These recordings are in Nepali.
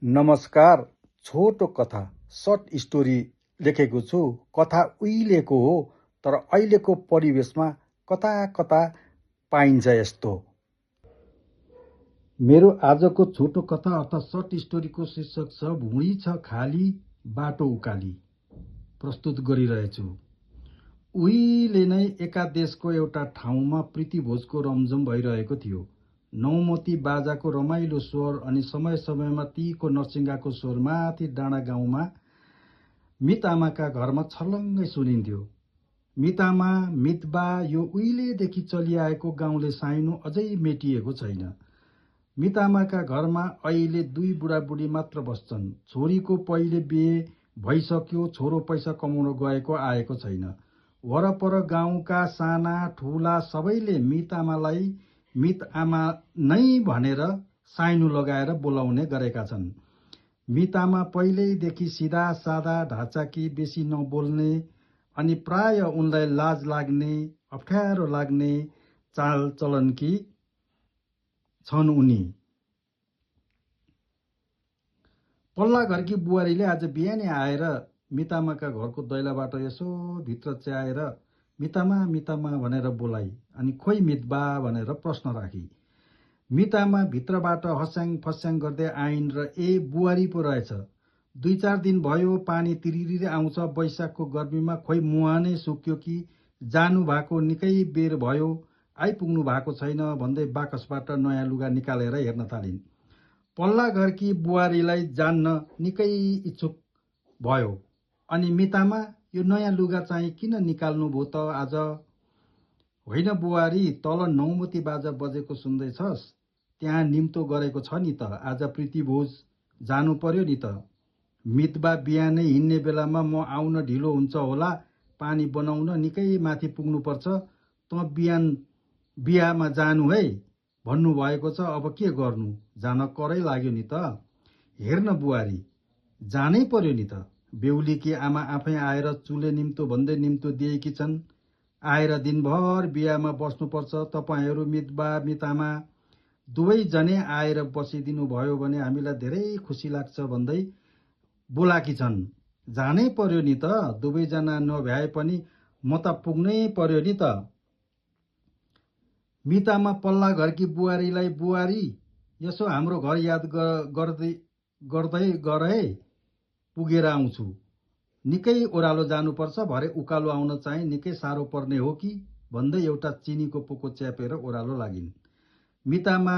नमस्कार। छोटो कथा सर्ट स्टोरी लेखेको छु। कथा उहिलेको हो, तर अहिलेको परिवेशमा कता कता पाइन्छ यस्तो। मेरो आजको छोटो कथा अर्थात् सर्ट स्टोरीको शीर्षक छ भुइँ छ खाली बाटो उकाली। प्रस्तुत गरिरहेछु। उहिले नै एका देशको एउटा ठाउँमा प्रीतिभोजको रमझम भइरहेको थियो। नौमती बाजाको रमाइलो स्वर अनि समय समयमा तीको नरसिंगाको स्वर माथि डाँडा गाउँमा मितआमाका घरमा छर्लङ्गै सुनिन्थ्यो। मितआमा, मितबा, यो उहिलेदेखि चलिआएको गाउँले साइनो अझै मेटिएको छैन। मितआमाका घरमा अहिले 2 बुढाबुढी मात्र बस्छन्। छोरीको पहिले बिहे भइसक्यो, छोरो पैसा कमाउन गएको आएको छैन। वरपर गाउँका साना ठुला सबैले मितआमालाई मितआमा नै भनेर साइनो लगाएर बोलाउने गरेका छन्। मितआमा पहिल्यैदेखि सिधा सादा ढाँचाकी, बेसी नबोल्ने अनि प्राय उनलाई लाज लाग्ने, अप्ठ्यारो लाग्ने चालचलनकी छन् उनी। पल्ला घरकी बुहारीले आज बिहानै आएर मितआमाका घरको दैलाबाट यसो भित्र च्याएर मितआमा मितआमा भनेर बोलाई अनि खोइ मितबा भनेर प्रश्न राखी। मितआमा भित्रबाट हस्याङ फस्याङ गर्दै आइन् र बुहारी पो रहेछ। 2-4 दिन भयो, पानी तिरिरी आउँछ। वैशाखको गर्मीमा खोइ मुहानै सुक्यो कि जानु भएको निकै बेर भयो, आइपुग्नु भएको छैन भन्दै बाकसबाट नयाँ लुगा निकालेर हेर्न थालिन्। पल्ला घरकी बुहारीलाई जान्न निकै इच्छुक भयो। अनि मितआमा, यो नयाँ लुगा चाहिँ किन निकाल्नु भो त आज? होइन बुहारी, तल नौमती बाजा बजेको सुन्दैछस्? त्यहाँ निम्तो गरेको छ नि त, आज प्रीतिभोज जानु पर्यो नि त। मितबा, बिहानै हिँड्ने बेलामा म आउन ढिलो हुन्छ होला, पानी बनाउन निकै माथि पुग्नुपर्छ। त बिहान बिहामा जानु है भन्नुभएको छ, अब के गर्नु, जान करै लाग्यो नि त। हेर्न बुहारी, जानै पर्यो नि त। बेहुलीकी आमा आफै आएर चुले निम्तो भन्दै निम्तो दिएकी छन्। आएर दिनभर बिहामा बस्नुपर्छ। तपाईँहरू मितबा मितआमा दुवैजनै आएर बसिदिनु भयो भने हामीलाई धेरै खुसी लाग्छ भन्दै बोलाकी छन्। जानै पर्यो नि त, दुवैजना नभ्याए पनि म त पुग्नै पर्यो नि त। मितआमा पल्ला घरकी बुहारीलाई, बुहारी यसो हाम्रो घर याद गर्दै गर है, पुगेर आउँछु। निकै ओह्रालो जानुपर्छ, भरे उकालो आउन चाहिँ निकै साह्रो पर्ने हो कि भन्दै एउटा चिनीको पोको च्यापेर ओह्रालो लागिन्। मितआमा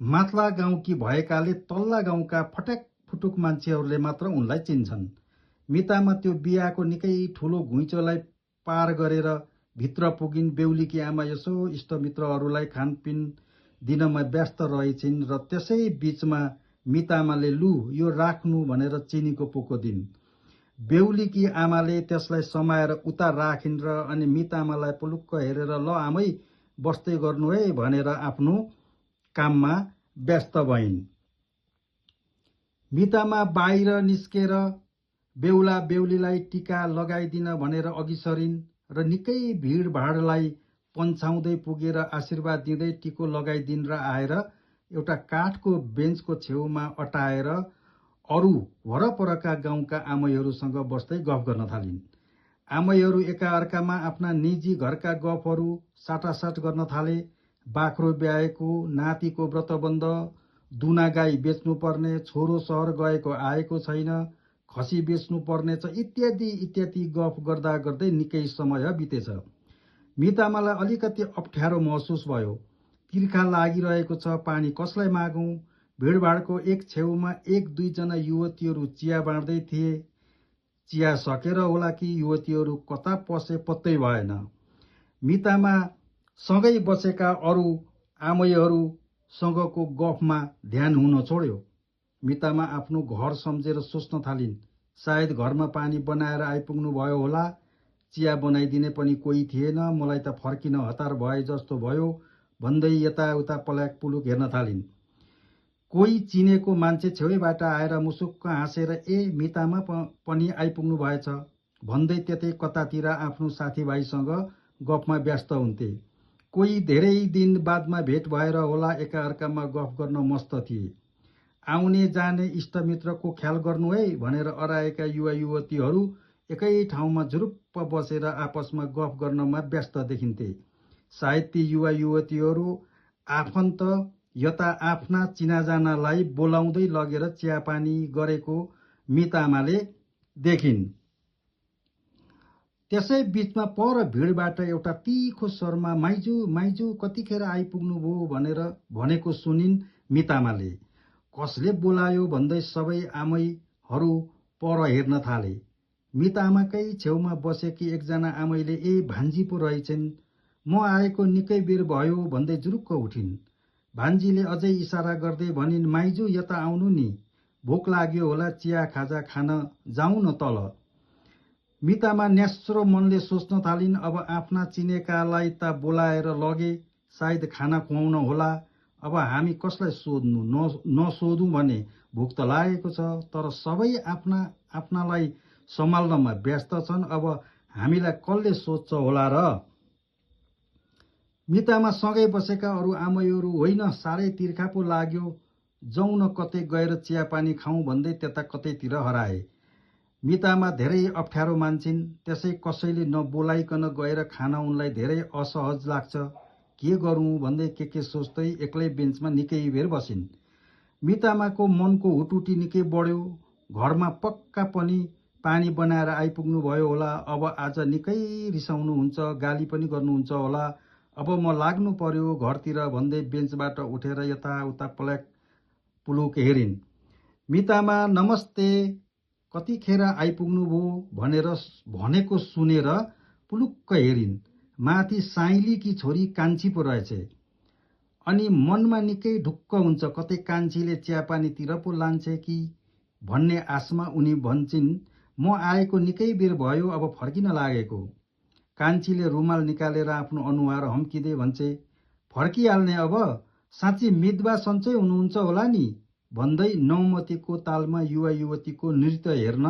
माथला गाउँकी भएकाले तल्ला गाउँका फट्याक फुटुक मान्छेहरूले मात्र उनलाई चिन्छन्। मितआमा त्यो बिहाको निकै ठुलो घुइँचोलाई पार गरेर भित्र पुगिन्। बेहुलीकी आमा यसो इष्टमित्रहरूलाई खानपिन दिनमा व्यस्त रहेछिन् र त्यसै बीचमा मितआमाले लु यो राख्नु भनेर चिनीको पोको दिन्। बेहुलीकी आमाले त्यसलाई समाएर उता राखिन् र अनि मितआमालाई पुलुक्क हेरेर ल आमै बस्दै गर्नु है भनेर आफ्नो काममा व्यस्त भइन्। मितआमा बाहिर निस्केर बेहुला बेहुलीलाई टिका लगाइदिन भनेर अघि सरिन् र निकै भिडभाडलाई पन्छाउँदै पुगेर आशीर्वाद दिँदै टिको लगाइदिन् र आएर एउटा काठको बेन्चको छेउमा अटाएर अरू वरपरका गाउँका आमैहरूसँग बस्दै गफ गर्न थालिन्। आमैहरू एकाअर्कामा आफ्ना निजी घरका गफहरू साटासाट गर्न थाले। बाख्रो ब्याएको, नातिको व्रतबन्ध, दुना गाई बेच्नुपर्ने, छोरो सहर गएको आएको छैन, खसी बेच्नु पर्नेछ, इत्यादि इत्यादि गफ गर्दा गर्दै निकै समय बितेछ। मितआमालाई अलिकति अप्ठ्यारो महसुस भयो। तिर्खा लागिरहेको छ, पानी कसलाई मागौँ? भिडभाडको एक छेउमा 1-2 जना युवतीहरू चिया बाँड्दै थिए। चिया सकेर होला कि युवतीहरू कता पसे पत्तै भएन। मितआमा सँगै बसेका अरू आमैहरूसँगको गफमा ध्यान हुन छोड्यो। मितआमा आफ्नो घर सम्झेर सोच्न थालिन्, सायद घरमा पानी बनाएर आइपुग्नु भयो होला, चिया बनाइदिने पनि कोही थिएन, मलाई त फर्किन हतार भए जस्तो भयो भन्दै यताउता पल्याक पुलुक हेर्न थालिन्। कोही चिनेको मान्छे छेउबाट आएर मुसुक्क हाँसेर मितआमा पनि आइपुग्नु भएछ भन्दै त्यतै कतातिर आफ्नो साथीभाइसँग गफमा व्यस्त हुन्थे। कोही धेरै दिन बादमा भेट भएर होला, एकाअर्कामा गफ गर्न मस्त थिए। आउने जाने इष्टमित्रको ख्याल गर्नु है भनेर अराएका युवा युवतीहरू एकै ठाउँमा जुरुप्प बसेर आपसमा गफ गर्नमा व्यस्त देखिन्थे। सायद ती युवा युवतीहरू आफन्त यता आफ्ना चिनाजानालाई बोलाउँदै लगेर चियापानी गरेको मितामाले देखिन्। त्यसै बीचमा पर भिडबाट एउटा तीखो स्वरमा माइजू माइजू कतिखेर आइपुग्नुभयो भनेर भनेको सुनिन् मितामाले। कसले बोलायो भन्दै सबै आमैहरू पर हेर्न थाले। मितामाकै छेउमा बसेकी एकजना आमैले ए भान्जी पो रहेछन्, म आएको निकै बेर भयो भन्दै जुरुक्क उठिन्। भान्जीले अझै इसारा गर्दै भनिन्, माइजू यता आउनु नि, भोक लाग्यो होला, चिया खाजा खान जाउँ न तल। मितामा न्यास्रो मनले सोच्न थालिन्, अब आफ्ना चिनेकालाई त बोलाएर लगे, सायद खाना खुवाउन होला, अब हामी कसलाई सोध्नु, नसोधौँ भने भोक त लागेको छ, तर सबै आफ्ना आफ्नालाई सम्हाल्नमा व्यस्त छन्, अब हामीलाई कसले सोध्छ होला र। मितामा सँगै बसेका अरू आमैहरू होइन साह्रै तिर्खा पो लाग्यो, जाउँ न कतै गएर चियापानी खाउँ भन्दै त्यता कतैतिर हराए। मितामा धेरै अप्ठ्यारो मान्छिन्, त्यसै कसैले नबोलाइकन गएर खाना उनलाई धेरै असहज लाग्छ। के गरौँ भन्दै के सोच्दै एक्लै बेन्चमा निकै बेर बसिन्। मितामाको मनको हुटुटी निकै बढ्यो। घरमा पक्का पनि पानी बनाएर आइपुग्नु भयो होला, अब आज निकै रिसाउनुहुन्छ, गाली पनि गर्नुहुन्छ होला, अब म लाग्नु पर्यो घरतिर भन्दै बेन्चबाट उठेर यताउता पल्याक पुलुक हेरिन्। मितामा नमस्ते, कतिखेर आइपुग्नुभयो भनेको सुनेर पुलुक्क हेरिन्। माथि साइलीकी छोरी कान्छी पो रहेछ। अनि मनमा निकै ढुक्क हुन्छ, कतै कान्छीले चियापानीतिर पो लान्छे कि भन्ने आशमा उनी भन्छन्, म आएको निकै बेर भयो, अब फर्किन लागेको। कान्छीले रुमाल निकालेर आफ्नो अनुहार हम्किँदै भन्छे, फर्किहाल्ने अब, साँच्ची मितवा सन्चै हुनुहुन्छ होला नि भन्दै नौमतीको तालमा युवा युवतीको नृत्य हेर्न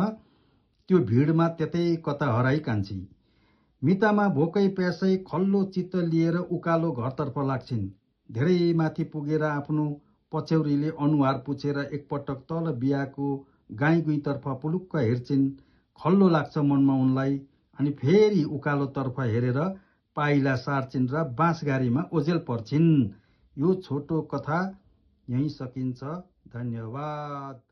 त्यो भिडमा त्यतै कता हराई कान्छी। मितामा भोकै प्यासै खल्लो चित्त लिएर उकालो घरतर्फ लाग्छिन्। धेरै माथि पुगेर आफ्नो पछ्यौरीले अनुहार पुछेर एकपटक तल बिहाको गाईगुईतर्फ पुलुक्क हेर्छिन्। खल्लो लाग्छ मनमा उनलाई, अनि फेरि उकालोतर्फ हेरेर पाइला सार्छिन् र बाँसगारीमा ओझेल पर्छिन्। यो छोटो कथा यहीँ सकिन्छ। धन्यवाद।